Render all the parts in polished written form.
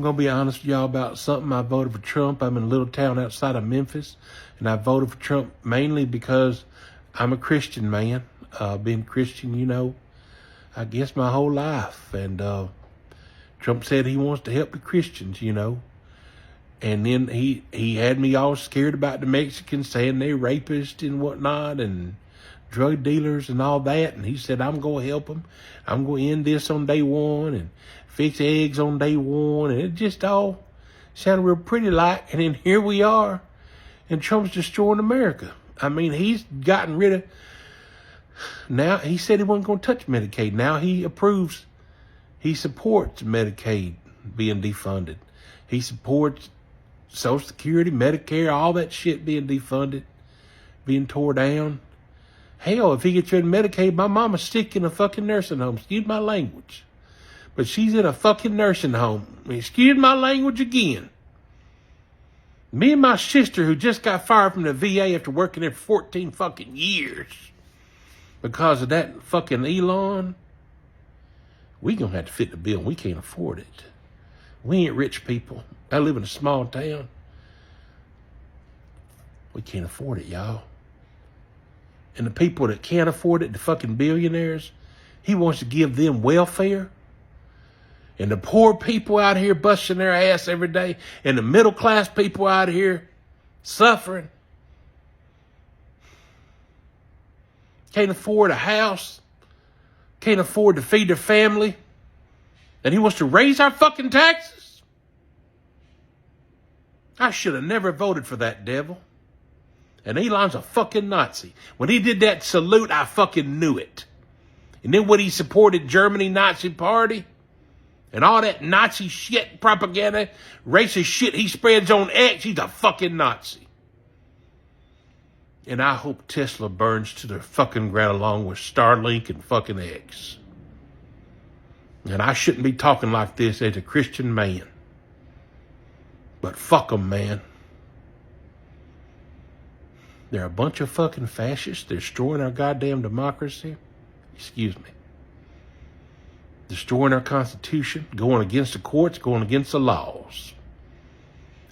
I'm going to be honest with y'all about something. I voted for Trump. I'm in a little town outside of Memphis, and I voted for Trump mainly because I'm a Christian man. Been Christian, I guess my whole life. And Trump said he wants to help the Christians, And then he had me all scared about the Mexicans, saying they're rapists and whatnot and drug dealers and all that. And he said, I'm going to help them. I'm going to end this on day one and fix eggs on day one. And it just all sounded real pretty like. And then here we are. And Trump's destroying America. I mean, he's gotten rid of... Now, he said he wasn't going to touch Medicaid. Now he supports Medicaid being defunded. He supports Social Security, Medicare, all that shit being defunded, being tore down. Hell, if he gets rid of Medicaid, my mama's sick in a fucking nursing home. Excuse my language. But she's in a fucking nursing home. Excuse my language again. Me and my sister, who just got fired from the VA after working there for 14 fucking years because of that fucking Elon, we gonna have to fit the bill. We can't afford it. We ain't rich people. I live in a small town. We can't afford it, y'all. And the people that can't afford it, the fucking billionaires, he wants to give them welfare. And the poor people out here busting their ass every day, and the middle class people out here suffering, can't afford a house, can't afford to feed their family, and he wants to raise our fucking taxes? I should have never voted for that devil. And Elon's a fucking Nazi. When he did that salute, I fucking knew it. And then when he supported Germany Nazi Party and all that Nazi shit propaganda, racist shit he spreads on X, he's a fucking Nazi. And I hope Tesla burns to the fucking ground along with Starlink and fucking X. And I shouldn't be talking like this as a Christian man. But fuck 'em, man. They're a bunch of fucking fascists. They're destroying our goddamn democracy. Excuse me. Destroying our Constitution, going against the courts, going against the laws.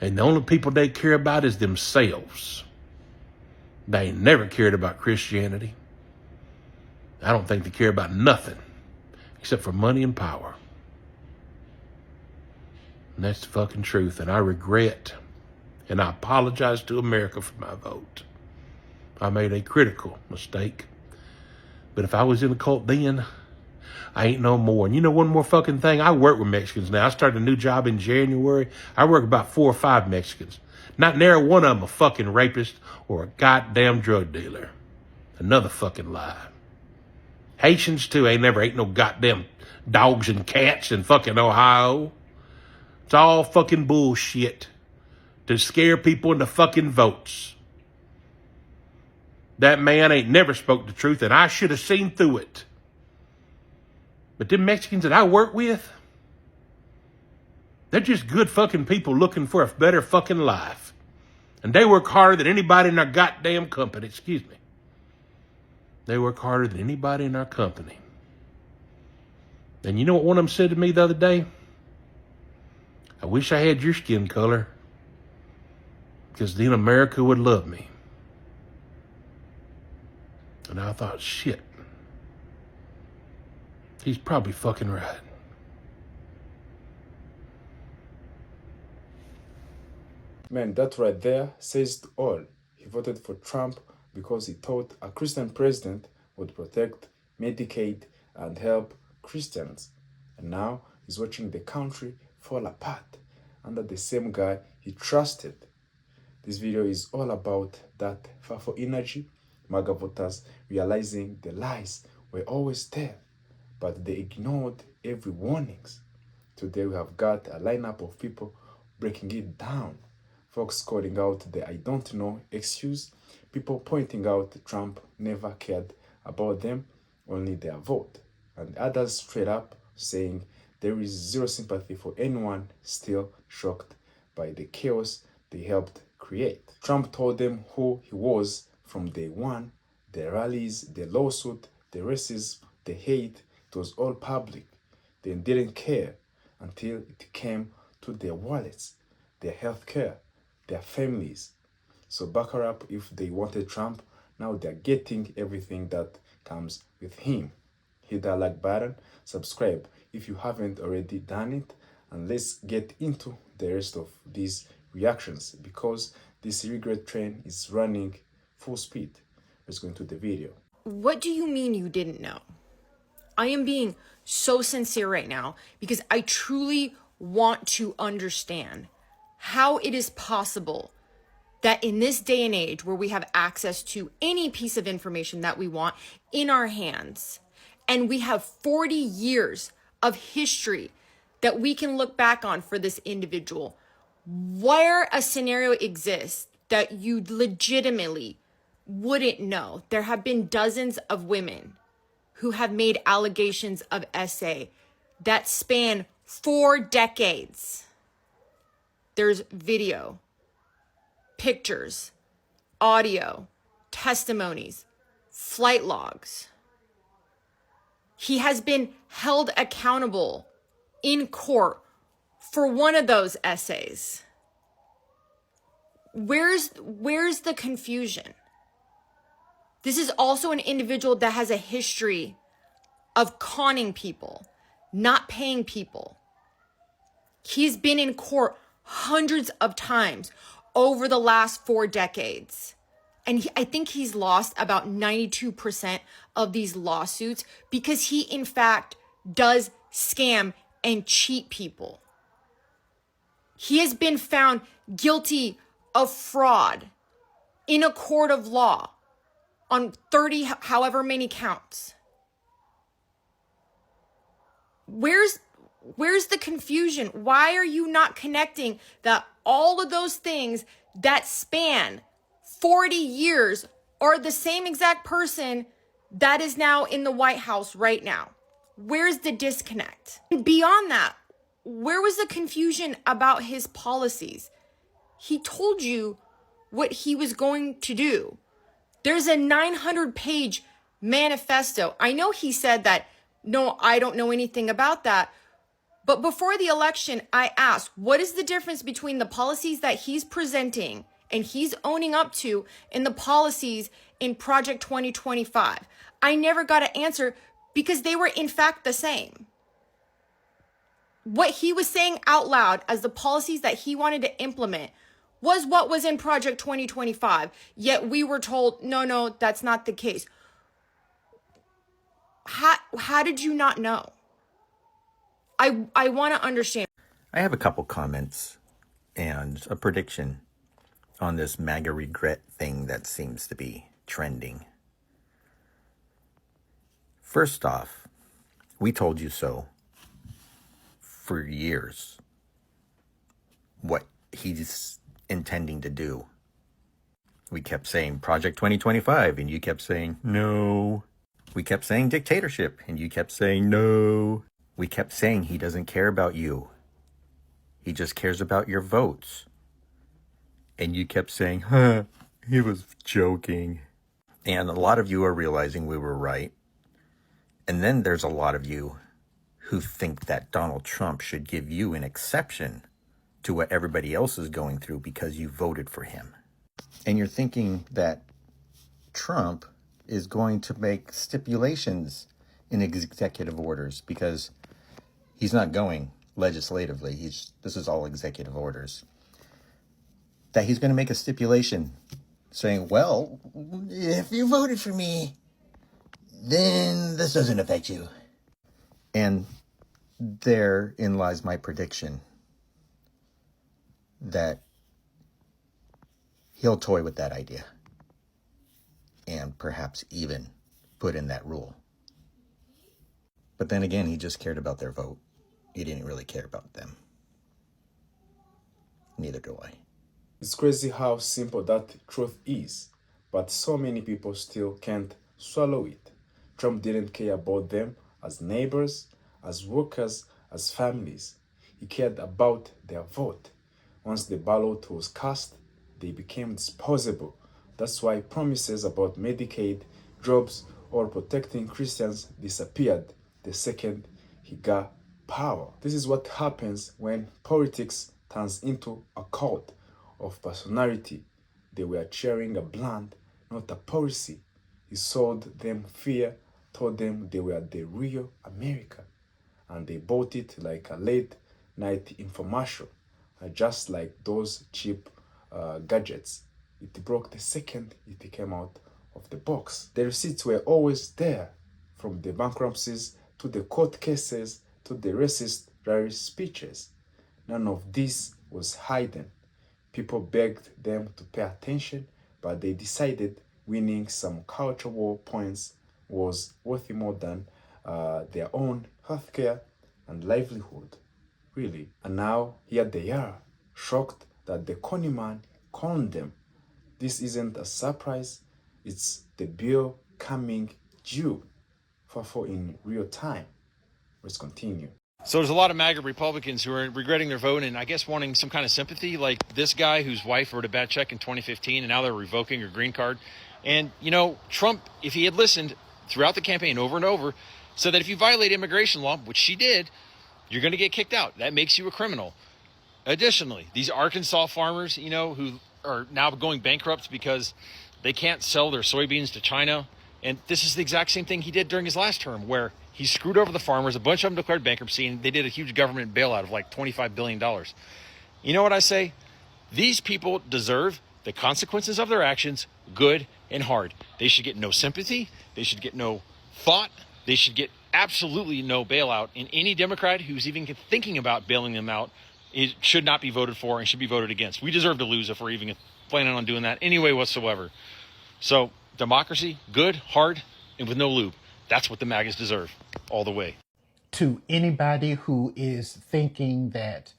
And the only people they care about is themselves. They ain't never cared about Christianity. I don't think they care about nothing except for money and power. And that's the fucking truth. And I regret and I apologize to America for my vote. I made a critical mistake. But if I was in the cult then, I ain't no more. And you know one more fucking thing? I work with Mexicans now. I started a new job in January. I work with about 4 or 5 Mexicans. Not near one of them a fucking rapist or a goddamn drug dealer. Another fucking lie. Haitians too ain't never ate no goddamn dogs and cats in fucking Ohio. It's all fucking bullshit to scare people into fucking votes. That man ain't never spoke the truth, and I should have seen through it. But them Mexicans that I work with, they're just good fucking people looking for a better fucking life. And they work harder than anybody in our goddamn company. Excuse me. They work harder than anybody in our company. And you know what one of them said to me the other day? I wish I had your skin color, because then America would love me. And I thought, shit, he's probably fucking right. Man, that right there says it all. He voted for Trump because he thought a Christian president would protect Medicaid and help Christians. And now he's watching the country fall apart under the same guy he trusted. This video is all about that FAFO energy, MAGA voters realizing the lies were always there, but they ignored every warnings. Today we have got a lineup of people breaking it down. Folks calling out the I don't know excuse, people pointing out Trump never cared about them, only their vote, and others straight up saying there is zero sympathy for anyone still shocked by the chaos they helped create. Trump told them who he was from day one. The rallies, the lawsuit, the racism, the hate, it was all public. They didn't care until it came to their wallets, their health care, their families. So back her up if they wanted Trump. Now they're getting everything that comes with him. Hit that like button, subscribe if you haven't already done it, and let's get into the rest of these reactions because this regret train is running full speed. Let's go into the video. What do you mean you didn't know? I am being so sincere right now because I truly want to understand how it is possible that in this day and age where we have access to any piece of information that we want in our hands, and we have 40 years of history that we can look back on for this individual, where a scenario exists that you legitimately wouldn't know. There have been dozens of women who have made allegations of SA that span 4 decades. There's video, pictures, audio, testimonies, flight logs. He has been held accountable in court for one of those essays. Where's the confusion? This is also an individual that has a history of conning people, not paying people. He's been in court hundreds of times over the last 4 decades. And I think he's lost about 92% of these lawsuits because he, in fact, does scam and cheat people. He has been found guilty of fraud in a court of law on 30, however many counts. Where's the confusion? Why are you not connecting that all of those things that span 40 years are the same exact person that is now in the White House right now? Where's the disconnect? And beyond that, where was the confusion about his policies? He told you what he was going to do. There's a 900-page manifesto. I know he said that, no, I don't know anything about that. But before the election, I asked, what is the difference between the policies that he's presenting and he's owning up to and the policies in Project 2025? I never got an answer because they were in fact the same. What he was saying out loud as the policies that he wanted to implement was what was in Project 2025. Yet we were told, no, that's not the case. How did you not know? I want to understand. I have a couple comments and a prediction on this MAGA regret thing that seems to be trending. First off, we told you so for years what he's intending to do. We kept saying Project 2025 and you kept saying no. We kept saying dictatorship and you kept saying no. We kept saying he doesn't care about you. He just cares about your votes. And you kept saying, he was joking. And a lot of you are realizing we were right. And then there's a lot of you who think that Donald Trump should give you an exception to what everybody else is going through because you voted for him. And you're thinking that Trump is going to make stipulations in executive orders because he's not going legislatively. This is all executive orders. That he's going to make a stipulation saying, well, if you voted for me, then this doesn't affect you. And therein lies my prediction that he'll toy with that idea and perhaps even put in that rule. But then again, he just cared about their vote. He didn't really care about them. Neither do I. It's crazy how simple that truth is, but so many people still can't swallow it. Trump didn't care about them as neighbors, as workers, as families. He cared about their vote. Once the ballot was cast, they became disposable. That's why promises about Medicaid, jobs, or protecting Christians disappeared the second he got power. This is what happens when politics turns into a cult of personality. They were cheering a brand, not a policy. He sold them fear, told them they were the real America, and they bought it like a late night infomercial, just like those cheap gadgets. It broke the second it came out of the box. The receipts were always there, from the bankruptcies to the court cases to the racist rally speeches. None of this was hidden. People begged them to pay attention, but they decided winning some culture war points was worth more than their own healthcare and livelihood. Really. And now here they are, shocked that the conny man conned them. This isn't a surprise, it's the bill coming due. FAFO in real time. Let's continue. So there's a lot of MAGA Republicans who are regretting their vote and I guess wanting some kind of sympathy, like this guy whose wife wrote a bad check in 2015 and now they're revoking her green card. And, you know, Trump, if he had listened throughout the campaign over and over, said that if you violate immigration law, which she did, you're going to get kicked out. That makes you a criminal. Additionally, these Arkansas farmers, you know, who are now going bankrupt because they can't sell their soybeans to China. And this is the exact same thing he did during his last term, where he screwed over the farmers. A bunch of them declared bankruptcy, and they did a huge government bailout of like $25 billion. You know what I say? These people deserve the consequences of their actions, good and hard. They should get no sympathy. They should get no thought. They should get absolutely no bailout. And any Democrat who's even thinking about bailing them out, it should not be voted for and should be voted against. We deserve to lose if we're even planning on doing that anyway whatsoever. So democracy, good, hard, and with no lube. That's what the MAGAs deserve, all the way. To anybody who is thinking that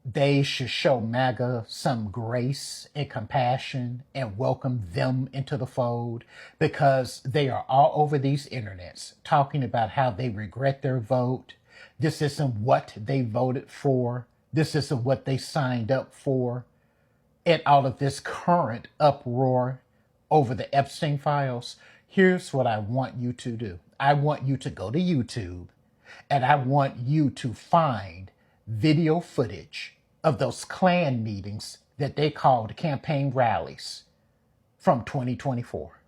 they should show MAGA some grace and compassion and welcome them into the fold, because they are all over these internets talking about how they regret their vote. This isn't what they voted for. This isn't what they signed up for. And all of this current uproar over the Epstein files. Here's what I want you to do. I want you to go to YouTube and I want you to find video footage of those Klan meetings that they called campaign rallies from 2024.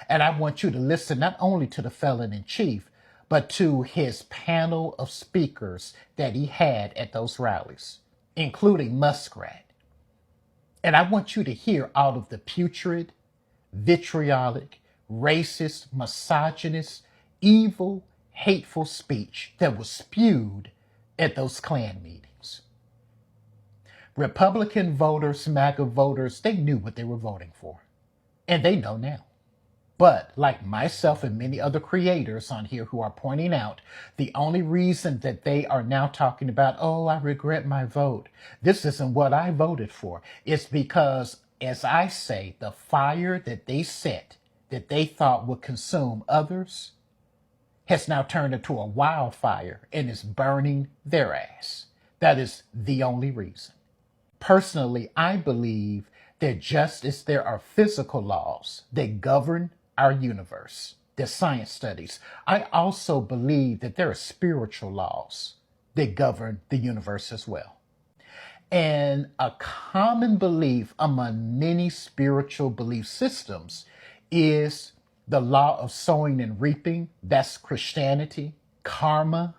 And I want you to listen not only to the felon in chief, but to his panel of speakers that he had at those rallies, including Muskrat. And I want you to hear all of the putrid, vitriolic, racist, misogynist, evil, hateful speech that was spewed at those Klan meetings. Republican voters, MAGA voters, they knew what they were voting for. And they know now. But like myself and many other creators on here who are pointing out, the only reason that they are now talking about, oh, I regret my vote, this isn't what I voted for. It's because, as I say, the fire that they set, that they thought would consume others, has now turned into a wildfire and is burning their ass. That is the only reason. Personally, I believe that just as there are physical laws that govern our universe, the science studies, I also believe that there are spiritual laws that govern the universe as well. And a common belief among many spiritual belief systems is the law of sowing and reaping. That's Christianity, karma,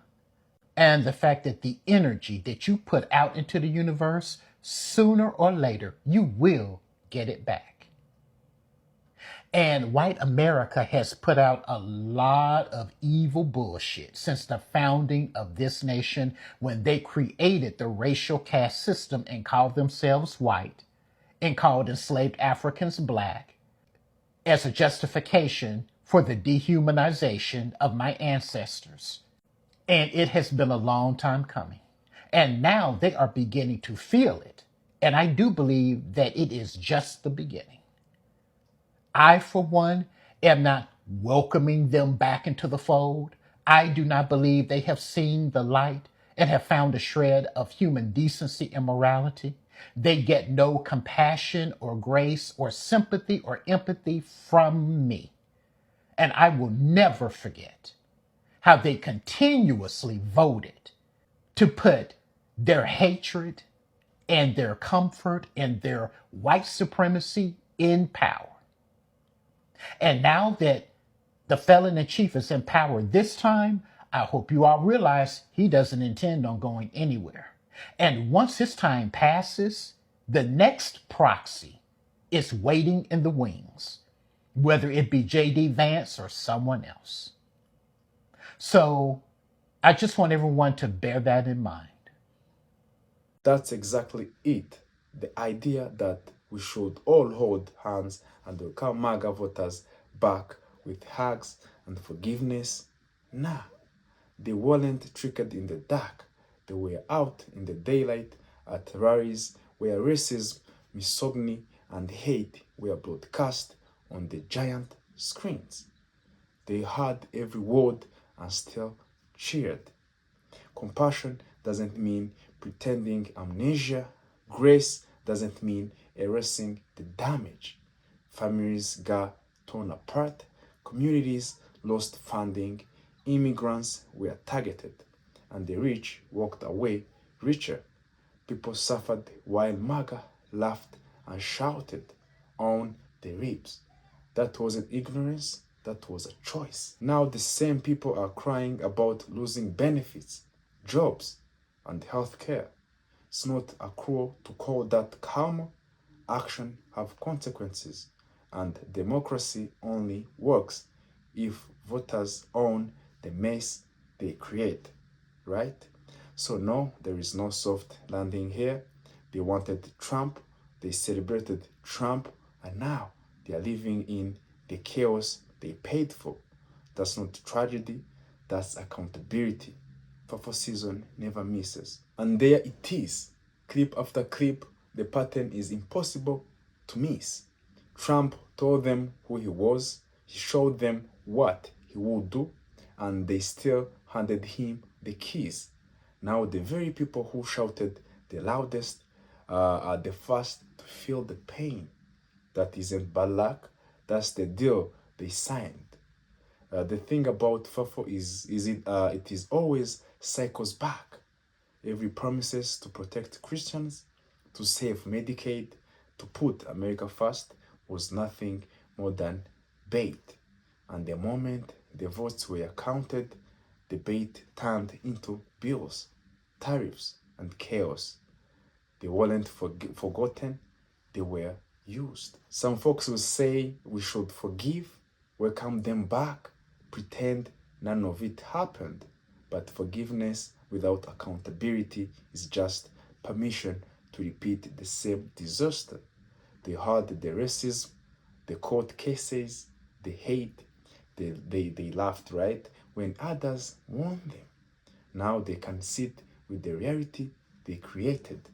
and the fact that the energy that you put out into the universe, sooner or later, you will get it back. And white America has put out a lot of evil bullshit since the founding of this nation, when they created the racial caste system and called themselves white and called enslaved Africans black as a justification for the dehumanization of my ancestors. And it has been a long time coming. And now they are beginning to feel it. And I do believe that it is just the beginning. I, for one, am not welcoming them back into the fold. I do not believe they have seen the light and have found a shred of human decency and morality. They get no compassion or grace or sympathy or empathy from me. And I will never forget how they continuously voted to put their hatred and their comfort and their white supremacy in power. And now that the felon in chief is in power this time, I hope you all realize he doesn't intend on going anywhere. And once his time passes, the next proxy is waiting in the wings, whether it be J.D. Vance or someone else. So I just want everyone to bear that in mind. That's exactly it. The idea that we should all hold hands and welcome MAGA voters back with hugs and forgiveness. Nah, they weren't tricked in the dark. They were out in the daylight at rallies where racism, misogyny, and hate were broadcast on the giant screens. They heard every word and still cheered. Compassion doesn't mean pretending amnesia. Grace doesn't mean erasing the damage. Families got torn apart. Communities lost funding. Immigrants were targeted. And the rich walked away richer. People suffered while MAGA laughed and shouted on the ribs. That wasn't ignorance, that was a choice. Now the same people are crying about losing benefits, jobs, and health care. It's not a cruel to call that karma. Action have consequences, and democracy only works if voters own the mess they create, right? So no, there is no soft landing here. They wanted Trump, they celebrated Trump, and now they are living in the chaos they paid for. That's not tragedy, that's accountability. FAFO season never misses. And there it is. Clip after clip, the pattern is impossible to miss. Trump told them who he was, he showed them what he would do, and they still handed him the keys. Now the very people who shouted the loudest are the first to feel the pain. That isn't bad luck, that's the deal they signed. The thing about FAFO is it is always cycles back. Every promises to protect Christians, to save Medicaid, to put America first was nothing more than bait. And the moment the votes were counted, the bait turned into bills, tariffs, and chaos. They weren't forgotten, they were used. Some folks will say we should forgive, welcome them back, pretend none of it happened. But forgiveness without accountability is just permission to repeat the same disaster. They heard the racism, the court cases, the hate, they laughed, right? When others warned them. Now they can sit with the reality they created.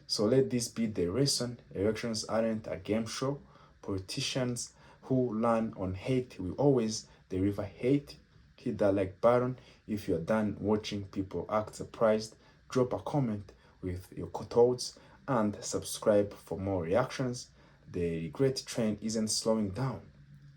So let this be the reason elections aren't a game show. Politicians who learn on hate will always deliver hate. Hit that like button if you're done watching people act surprised. Drop a comment with your thoughts and subscribe for more reactions. The regret train isn't slowing down,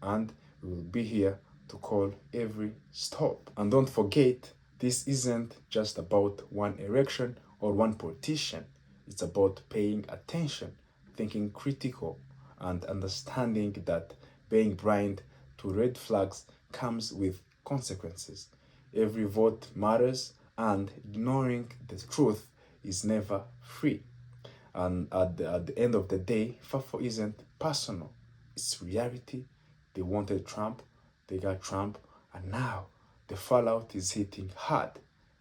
and we will be here to call every stop. And don't forget, this isn't just about one election or one politician. It's about paying attention, thinking critical, and understanding that being blind to red flags comes with consequences. Every vote matters, and ignoring the truth is never free. And at the end of the day, FAFO isn't personal. It's reality. They wanted Trump, they got Trump, and now the fallout is hitting hard.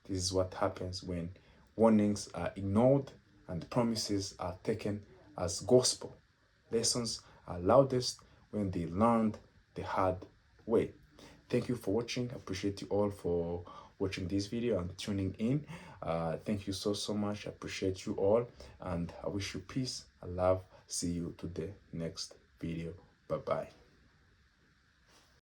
This is what happens when warnings are ignored and promises are taken as gospel. Lessons are loudest when they learned the hard way. Thank you for watching. I appreciate you all for watching this video and tuning in. Thank you so much. I appreciate you all, and I wish you peace and love. See you to the next video. Bye bye.